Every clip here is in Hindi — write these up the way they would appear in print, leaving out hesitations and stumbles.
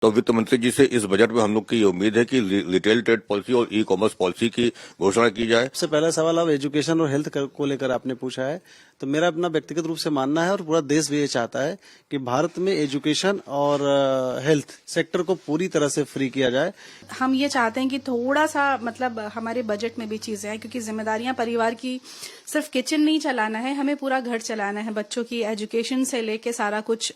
तो वित्त मंत्री जी से इस बजट में हम लोग की ये उम्मीद है कि रिटेल ट्रेड पॉलिसी और ई कॉमर्स पॉलिसी की घोषणा की जाए। सबसे पहला सवाल अब एजुकेशन और हेल्थ को लेकर आपने पूछा है, तो मेरा अपना व्यक्तिगत रूप से मानना है और पूरा देश भी ये चाहता है कि भारत में एजुकेशन और हेल्थ सेक्टर को पूरी तरह से फ्री किया जाए। हम ये चाहते हैं कि थोड़ा सा मतलब हमारे बजट में भी चीजें आए, क्योंकि जिम्मेदारियां परिवार की सिर्फ किचन नहीं चलाना है, हमें पूरा घर चलाना है। बच्चों की एजुकेशन से लेके सारा कुछ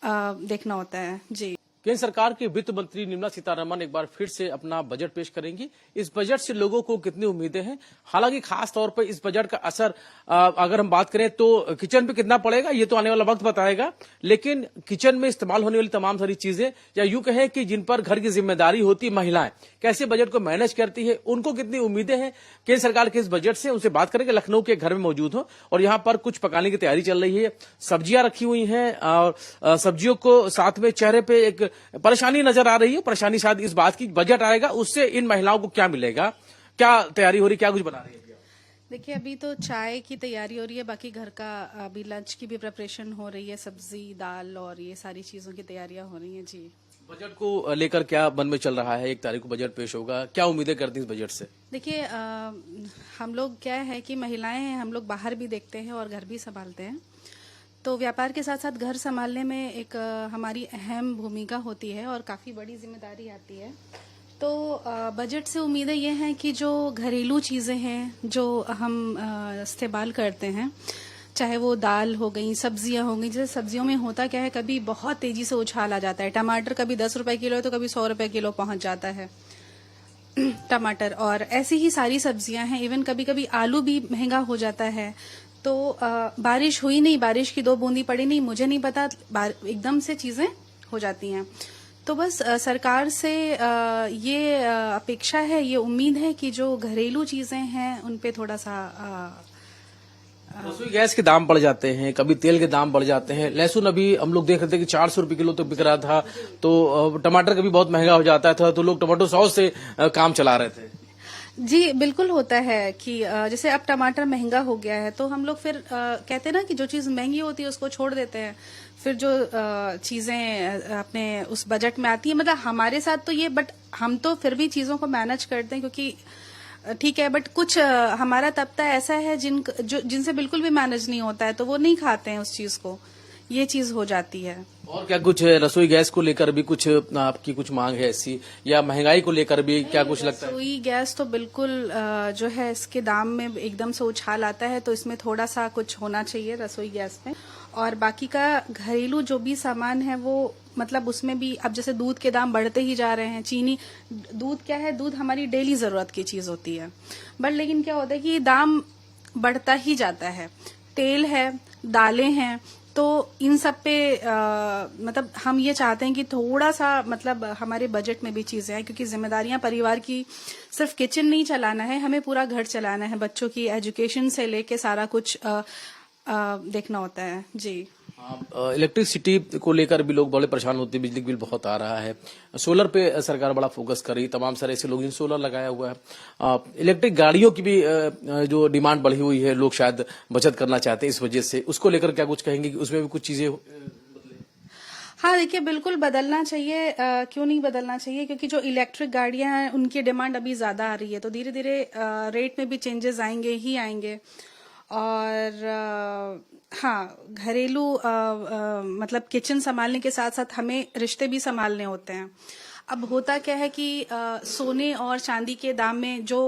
देखना होता है। जी, केंद्र सरकार के वित्त मंत्री निर्मला सीतारमण एक बार फिर से अपना बजट पेश करेंगी। इस बजट से लोगों को कितनी उम्मीदें हैं? हालांकि खास तौर पर इस बजट का असर अगर हम बात करें तो किचन पे कितना पड़ेगा ये तो आने वाला वक्त बताएगा, लेकिन किचन में इस्तेमाल होने वाली तमाम सारी चीजें, या यूं कहें कि जिन पर घर की जिम्मेदारी होती है, महिलाएं कैसे बजट को मैनेज करती है, उनको कितनी उम्मीदें हैं केंद्र सरकार के इस बजट से, उनसे बात करेंगे। लखनऊ के घर में मौजूद हो और यहाँ पर कुछ पकाने की तैयारी चल रही है, सब्जियां रखी हुई हैं और सब्जियों को साथ में चेहरे पे एक परेशानी नजर आ रही है। परेशानी शायद इस बात की, बजट आएगा उससे इन महिलाओं को क्या मिलेगा, क्या तैयारी हो रही, क्या कुछ बना रही है? देखिए अभी तो चाय की तैयारी हो रही है, बाकी घर का अभी लंच की भी प्रिपरेशन हो रही है, सब्जी दाल और ये सारी चीजों की तैयारियां हो रही हैं। जी, बजट को लेकर क्या मन में चल रहा है? 1 तारीख को बजट पेश होगा, क्या उम्मीदें करती हैं इस बजट से? देखिए हम लोग क्या है कि महिलाएं हैं, हम लोग बाहर भी देखते हैं और घर भी संभालते हैं, तो व्यापार के साथ साथ घर संभालने में एक हमारी अहम भूमिका होती है और काफी बड़ी जिम्मेदारी आती है। तो बजट से उम्मीदें ये हैं कि जो घरेलू चीजें हैं जो हम इस्तेमाल करते हैं, चाहे वो दाल हो गई, सब्जियां हो गई। जैसे सब्जियों में होता क्या है, कभी बहुत तेजी से उछाल आ जाता है। टमाटर कभी 10 रुपए किलो है तो कभी 100 रुपए किलो पहुंच जाता है टमाटर, और ऐसी ही सारी सब्जियां हैं। इवन कभी कभी आलू भी महंगा हो जाता है। तो बारिश हुई नहीं, बारिश की 2 बूंदी पड़ी नहीं, मुझे नहीं पता, एकदम से चीजें हो जाती हैं। तो बस सरकार से ये अपेक्षा है, ये उम्मीद है कि जो घरेलू चीजें हैं उन पे थोड़ा सा रसोई गैस के दाम बढ़ जाते हैं, कभी तेल के दाम बढ़ जाते हैं। लहसुन अभी हम लोग देख रहे थे कि 400 रुपए किलो तो बिक रहा था, तो टमाटर कभी बहुत महंगा हो जाता था तो लोग टमाटो सॉस से काम चला रहे थे। जी बिल्कुल होता है कि जैसे अब टमाटर महंगा हो गया है तो हम लोग फिर कहते हैं ना कि जो चीज महंगी होती है उसको छोड़ देते हैं, फिर जो चीजें अपने उस बजट में आती है, मतलब हमारे साथ तो ये, बट हम तो फिर भी चीजों को मैनेज करते हैं, क्योंकि ठीक है, बट कुछ हमारा तबका ऐसा है जिनसे बिल्कुल भी मैनेज नहीं होता है, तो वो नहीं खाते हैं उस चीज को, ये चीज हो जाती है। और क्या कुछ रसोई गैस को लेकर भी कुछ आपकी कुछ मांग है ऐसी, या महंगाई को लेकर भी क्या कुछ लगता है? रसोई गैस तो बिल्कुल जो है इसके दाम में एकदम से उछाल आता है, तो इसमें थोड़ा सा कुछ होना चाहिए रसोई गैस में। और बाकी का घरेलू जो भी सामान है वो मतलब उसमें भी अब जैसे दूध के दाम बढ़ते ही जा रहे हैं, चीनी, दूध क्या है, दूध हमारी डेली जरूरत की चीज होती है, बट लेकिन क्या होता है कि दाम बढ़ता ही जाता है। तेल है, दालें हैं, तो इन सब पे मतलब हम ये चाहते हैं कि थोड़ा सा मतलब हमारे बजट में भी चीजें आए, क्योंकि जिम्मेदारियां परिवार की सिर्फ किचन नहीं चलाना है, हमें पूरा घर चलाना है। बच्चों की एजुकेशन से लेके सारा कुछ देखना होता है। जी, इलेक्ट्रिसिटी को लेकर भी लोग बड़े परेशान होते हैं, बिजली बिल बहुत आ रहा है। सोलर पे सरकार बड़ा फोकस कर रही है, तमाम सारे ऐसे लोग सोलर लगाया हुआ है। इलेक्ट्रिक गाड़ियों की भी जो डिमांड बढ़ी हुई है, लोग शायद बचत करना चाहते हैं इस वजह से, उसको लेकर क्या कुछ कहेंगे कि उसमें भी कुछ चीजें हाँ देखिए बिल्कुल बदलना चाहिए, क्यों नहीं बदलना चाहिए, क्योंकि जो इलेक्ट्रिक गाड़ियां हैं उनकी डिमांड अभी ज्यादा आ रही है, तो धीरे धीरे रेट में भी चेंजेस आएंगे ही आएंगे। और हाँ, घरेलू मतलब किचन संभालने के साथ साथ हमें रिश्ते भी संभालने होते हैं। अब होता क्या है कि सोने और चांदी के दाम में जो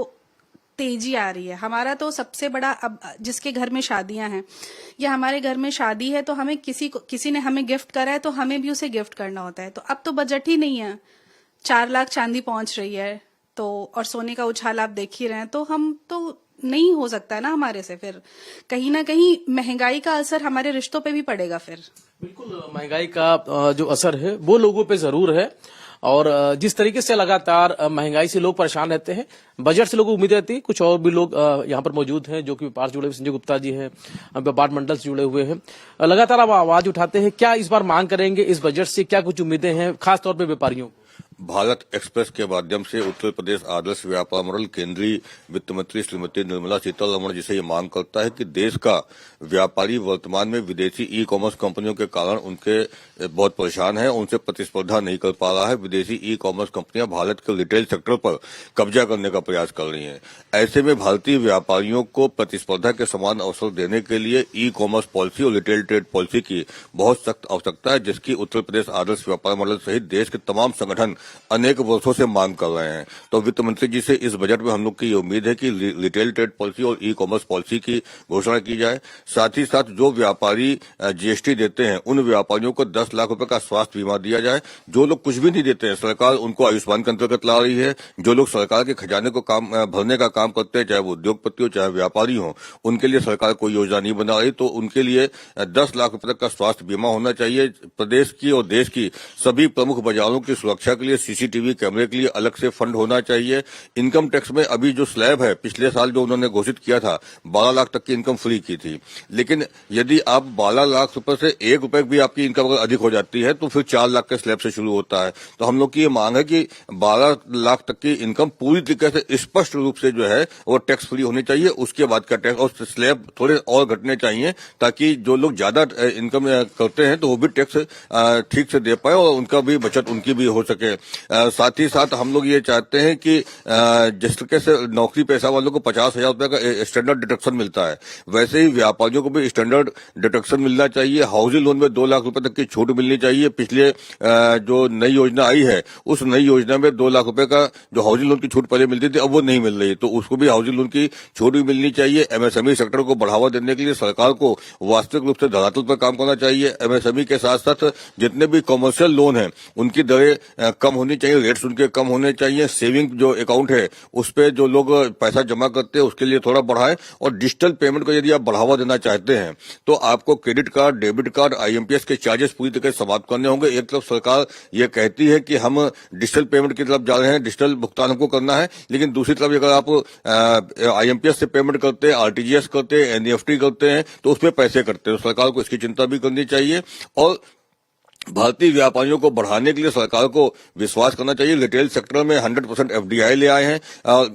तेजी आ रही है, हमारा तो सबसे बड़ा, अब जिसके घर में शादियां हैं या हमारे घर में शादी है तो हमें किसी ने हमें गिफ्ट करा है तो हमें भी उसे गिफ्ट करना होता है। तो अब तो बजट ही नहीं है, 4 लाख चांदी पहुंच रही है, तो और सोने का उछाल आप देख ही रहे हैं, तो हम तो नहीं हो सकता है ना हमारे से, फिर कहीं ना कहीं महंगाई का असर हमारे रिश्तों पे भी पड़ेगा। फिर बिल्कुल महंगाई का जो असर है वो लोगों पे जरूर है, और जिस तरीके से लगातार महंगाई से लोग परेशान रहते हैं, बजट से लोगों को उम्मीद रहती है। कुछ और भी लोग यहाँ पर मौजूद हैं जो कि व्यापार से जुड़े हुए, संजय गुप्ता जी हैं, व्यापार मंडल से जुड़े हुए हैं, लगातार अब आवाज उठाते हैं। क्या इस बार मांग करेंगे इस बजट से, क्या कुछ उम्मीदें हैं खासतौर पर व्यापारियों? भारत एक्सप्रेस के माध्यम से उत्तर प्रदेश आदर्श व्यापार मॉडल केंद्रीय वित्त मंत्री श्रीमती निर्मला सीतारमण जी से ये मांग करता है कि देश का व्यापारी वर्तमान में विदेशी ई कॉमर्स कंपनियों के कारण उनके बहुत परेशान है, उनसे प्रतिस्पर्धा नहीं कर पा रहा है। विदेशी ई कॉमर्स कंपनियां भारत के रिटेल सेक्टर पर कब्जा करने का प्रयास कर रही हैं। ऐसे में भारतीय व्यापारियों को प्रतिस्पर्धा के समान अवसर देने के लिए ई कॉमर्स पॉलिसी और रिटेल ट्रेड पॉलिसी की बहुत सख्त आवश्यकता है, जिसकी उत्तर प्रदेश आदर्श व्यापार मॉडल सहित देश के तमाम संगठन अनेक वर्षों से मांग कर रहे हैं। तो वित्त मंत्री जी से इस बजट में हम लोग की ये उम्मीद है कि रिटेल ट्रेड पॉलिसी और ई कॉमर्स पॉलिसी की घोषणा की जाए। साथ ही साथ जो व्यापारी जीएसटी देते हैं उन व्यापारियों को 10 लाख रुपए का स्वास्थ्य बीमा दिया जाए। जो लोग कुछ भी नहीं देते हैं, सरकार उनको आयुष्मान के अंतर्गत ला रही है। जो लोग सरकार के खजाने को काम भरने का काम करते हैं, चाहे वो उद्योगपति हो चाहे व्यापारी हो, उनके लिए सरकार कोई योजना नहीं बना रही। तो उनके लिए 10 लाख रुपए तक का स्वास्थ्य बीमा होना चाहिए। प्रदेश की और देश की सभी प्रमुख बाजारों की सुरक्षा के लिए सीसीटीवी कैमरे के लिए अलग से फंड होना चाहिए। इनकम टैक्स में अभी जो स्लैब है, पिछले साल जो उन्होंने घोषित किया था 12 लाख तक की इनकम फ्री की थी, लेकिन यदि आप 12 लाख रुपए से 1 रुपए भी आपकी इनकम अगर अधिक हो जाती है तो फिर 4 लाख के स्लैब से शुरू होता है। तो हम लोग की ये मांग है कि 12 लाख तक की इनकम पूरी तरीके से स्पष्ट रूप से जो है वो टैक्स फ्री होनी चाहिए। उसके बाद का टैक्स और स्लैब थोड़े और घटने चाहिए, ताकि जो लोग ज्यादा इनकम करते हैं तो वो भी टैक्स ठीक से दे पाए और उनका भी बचत उनकी भी हो सके। साथ ही साथ हम लोग ये चाहते हैं कि जिस तरीके से नौकरी पेशा वालों को 50,000 रुपए का स्टैंडर्ड डिडक्शन मिलता है, वैसे ही व्यापारियों को भी स्टैंडर्ड डिडक्शन मिलना चाहिए। हाउसिंग लोन में 2 लाख रुपए तक की छूट मिलनी चाहिए। पिछले जो नई योजना आई है उस नई योजना में 2 लाख रुपए का जो हाउसिंग लोन की छूट पहले मिलती थी, अब वो नहीं मिल रही, तो उसको भी हाउसिंग लोन की छूट भी मिलनी चाहिए। एमएसएमई सेक्टर को बढ़ावा देने के लिए सरकार को वास्तविक रूप से धरातल पर काम करना चाहिए। एमएसएमई के साथ साथ जितने भी कमर्शियल लोन है उनकी दरें कम होनी चाहिए, रेट्स उनके कम होने चाहिए। सेविंग जो अकाउंट है उस पे जो लोग पैसा जमा करते हैं उसके लिए थोड़ा बढ़ाएं। और डिजिटल पेमेंट को यदि आप बढ़ावा देना चाहते हैं तो आपको credit card, debit card, IMPS के चार्जेस पूरी तरह से समाप्त करने होंगे। एक तरफ सरकार ये कहती है कि हम डिजिटल पेमेंट की तरफ जा रहे हैं, डिजिटल भुगतान हमको करना है, लेकिन दूसरी तरफ अगर आप आईएमपीएस से पेमेंट करते हैं, आरटीजीएस करते हैं, एनईएफटी करते हैं तो उसमें पैसे करते हैं। तो सरकार को इसकी चिंता भी करनी चाहिए और भारतीय व्यापारियों को बढ़ाने के लिए सरकार को विश्वास करना चाहिए। रिटेल सेक्टर में 100% एफडीआई ले आए हैं।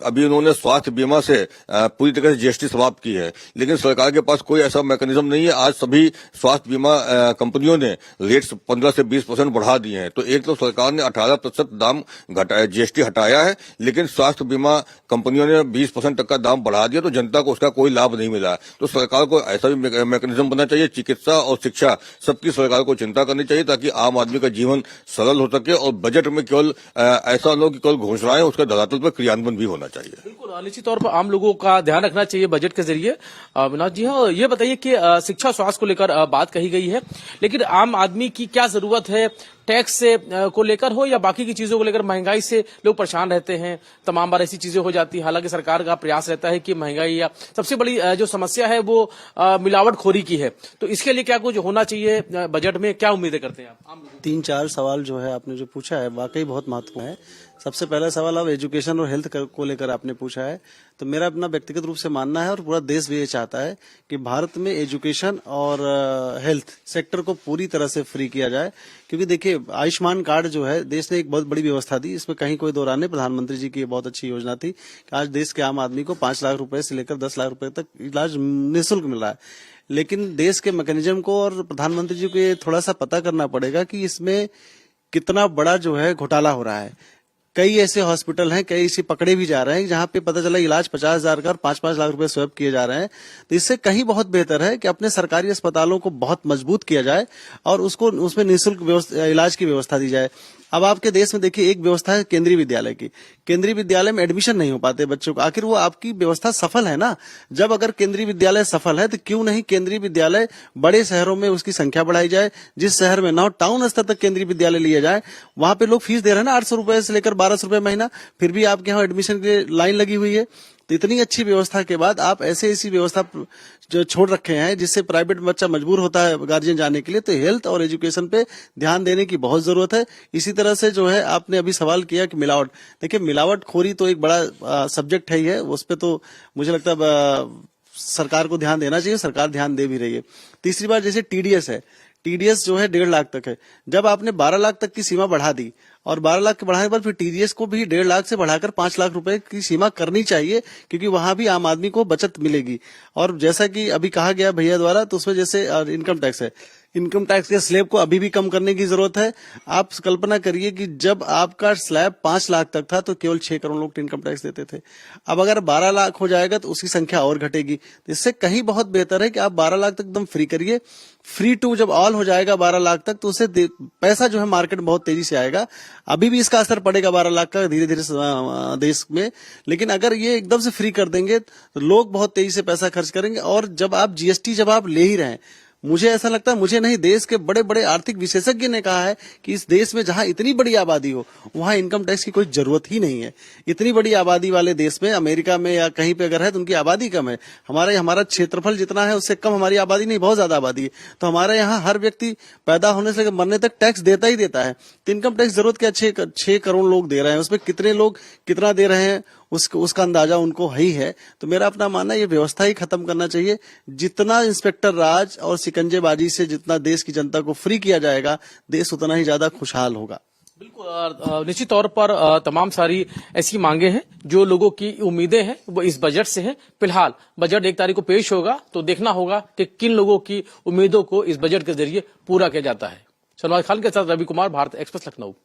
अभी उन्होंने स्वास्थ्य बीमा से पूरी तरह से जीएसटी समाप्त की है, लेकिन सरकार के पास कोई ऐसा मैकेनिज्म नहीं है। आज सभी स्वास्थ्य बीमा कंपनियों ने रेट्स 15 से 20% बढ़ा दिए हैं। तो एक तो सरकार ने 18% दाम घटाया, जीएसटी हटाया है, लेकिन स्वास्थ्य बीमा कंपनियों ने 20% तक का दाम बढ़ा दिया, तो जनता को उसका कोई लाभ नहीं मिला। तो सरकार को ऐसा भी मैकेनिज्म बनना चाहिए। चिकित्सा और शिक्षा सबकी सरकार को चिंता करनी चाहिए ताकि आम आदमी का जीवन सरल हो सके और बजट में केवल ऐसा न हो कि केवल घोषणाएं, उसका धरातल पर क्रियान्वयन भी होना चाहिए। बिल्कुल, निश्चित तौर पर आम लोगों का ध्यान रखना चाहिए बजट के जरिए। विनोद जी, हाँ, ये बताइए कि शिक्षा स्वास्थ्य को लेकर बात कही गई है, लेकिन आम आदमी की क्या जरूरत है? टैक्स से को लेकर हो या बाकी की चीजों को लेकर? महंगाई से लोग परेशान रहते हैं, तमाम बार ऐसी चीजें हो जाती है। हालांकि सरकार का प्रयास रहता है कि महंगाई या सबसे बड़ी जो समस्या है वो मिलावटखोरी की है, तो इसके लिए क्या कुछ होना चाहिए बजट में? क्या उम्मीदें करते हैं आप? 3-4 सवाल जो है आपने जो पूछा है वाकई बहुत महत्वपूर्ण है। सबसे पहला सवाल अब एजुकेशन और हेल्थ को लेकर आपने पूछा है, तो मेरा अपना व्यक्तिगत रूप से मानना है और पूरा देश भी ये चाहता है कि भारत में एजुकेशन और हेल्थ सेक्टर को पूरी तरह से फ्री किया जाए। क्योंकि देखिए, आयुष्मान कार्ड जो है देश ने एक बहुत बड़ी व्यवस्था दी, इसमें कहीं कोई दो राय नहीं। प्रधानमंत्री जी की बहुत अच्छी योजना थी कि आज देश के आम आदमी को 5 लाख रुपए से लेकर 10 लाख रुपए तक इलाज निःशुल्क मिल रहा है। लेकिन देश के मैकेनिज्म को और प्रधानमंत्री जी को ये थोड़ा सा पता करना पड़ेगा कि इसमें कितना बड़ा जो है घोटाला हो रहा है। कई ऐसे हॉस्पिटल हैं, कई ऐसे पकड़े भी जा रहे हैं जहां पे पता चला इलाज 50,000 का और 5-5 लाख रुपए स्वैप किए जा रहे हैं। तो इससे कहीं बहुत बेहतर है कि अपने सरकारी अस्पतालों को बहुत मजबूत किया जाए और उसको उसमें निःशुल्क इलाज की व्यवस्था दी जाए। अब आपके देश में देखिए, एक व्यवस्था है केंद्रीय विद्यालय की। केंद्रीय विद्यालय में एडमिशन नहीं हो पाते बच्चों को, आखिर वो आपकी व्यवस्था सफल है ना। जब अगर केंद्रीय विद्यालय सफल है तो क्यों नहीं केंद्रीय विद्यालय बड़े शहरों में उसकी संख्या बढ़ाई जाए। जिस शहर में ना टाउन स्तर तक केंद्रीय विद्यालय लिए जाए, वहां पे लोग फीस दे रहे हैं ना 800 रुपए से लेकर 1200 रुपए महीना, फिर भी आपके यहाँ एडमिशन की लाइन लगी हुई है। तो इतनी अच्छी व्यवस्था के बाद आप ऐसी व्यवस्था जो छोड़ रखे हैं जिससे प्राइवेट बच्चा मजबूर होता है गार्जियन जाने के लिए। तो हेल्थ और एजुकेशन पे ध्यान देने की बहुत जरूरत है। इसी तरह से जो है आपने अभी सवाल किया कि मिलावट, देखिए मिलावटखोरी तो एक बड़ा सब्जेक्ट है ही है, उस पर तो मुझे लगता है सरकार को ध्यान देना चाहिए, सरकार ध्यान दे भी रही है। तीसरी बात, जैसे टीडीएस है, टीडीएस जो है 1.5 लाख तक है। जब आपने 12 लाख तक की सीमा बढ़ा दी और 12 लाख के बढ़ाने पर फिर टीडीएस को भी 1.5 लाख से बढ़ाकर 5 लाख रुपए की सीमा करनी चाहिए, क्योंकि वहां भी आम आदमी को बचत मिलेगी। और जैसा कि अभी कहा गया भैया द्वारा, तो उसमें जैसे इनकम टैक्स है, इनकम टैक्स के स्लैब को अभी भी कम करने की जरूरत है। आप कल्पना करिए कि जब आपका स्लैब 5 लाख तक था तो केवल 6 करोड़ लोग इनकम टैक्स देते थे। अब अगर 12 लाख हो जाएगा तो उसकी संख्या और घटेगी। तो इससे कहीं बहुत बेहतर है कि आप 12 लाख तक एकदम फ्री करिए। फ्री टू जब ऑल हो जाएगा 12 लाख तक, तो उससे पैसा जो है मार्केट में बहुत तेजी से आएगा। अभी भी इसका असर पड़ेगा 12 लाख का धीरे धीरे देश में, लेकिन अगर ये एकदम से फ्री कर देंगे तो लोग बहुत तेजी से पैसा खर्च करेंगे। और जब आप जीएसटी जब आप ले ही रहे हैं, मुझे ऐसा लगता है, मुझे नहीं, देश के बड़े बड़े आर्थिक विशेषज्ञ ने कहा है कि इस देश में जहां इतनी बड़ी आबादी हो वहां इनकम टैक्स की कोई जरूरत ही नहीं है। इतनी बड़ी आबादी वाले देश में, अमेरिका में या कहीं पे अगर है तो उनकी आबादी कम है। हमारा क्षेत्रफल जितना है उससे कम हमारी आबादी नहीं, बहुत ज्यादा आबादी है। तो हमारे यहाँ हर व्यक्ति पैदा होने से लेकर मरने तक टैक्स देता ही देता है। तो इनकम टैक्स जरूरत क्या, 6 करोड़ लोग दे रहे हैं, उसमें कितने लोग कितना दे रहे हैं उसका अंदाजा उनको ही है। तो मेरा अपना मानना है ये व्यवस्था ही खत्म करना चाहिए। जितना इंस्पेक्टर राज और सिकंजेबाजी से जितना देश की जनता को फ्री किया जाएगा, देश उतना ही ज्यादा खुशहाल होगा। बिल्कुल, निश्चित तौर पर तमाम सारी ऐसी मांगे हैं जो लोगों की उम्मीदें हैं वो इस बजट से हैं। फिलहाल बजट 1 तारीख को पेश होगा तो देखना होगा कि किन लोगों की उम्मीदों को इस बजट के जरिए पूरा किया जाता है। सलमान खान के साथ रवि कुमार, भारत एक्सप्रेस, लखनऊ।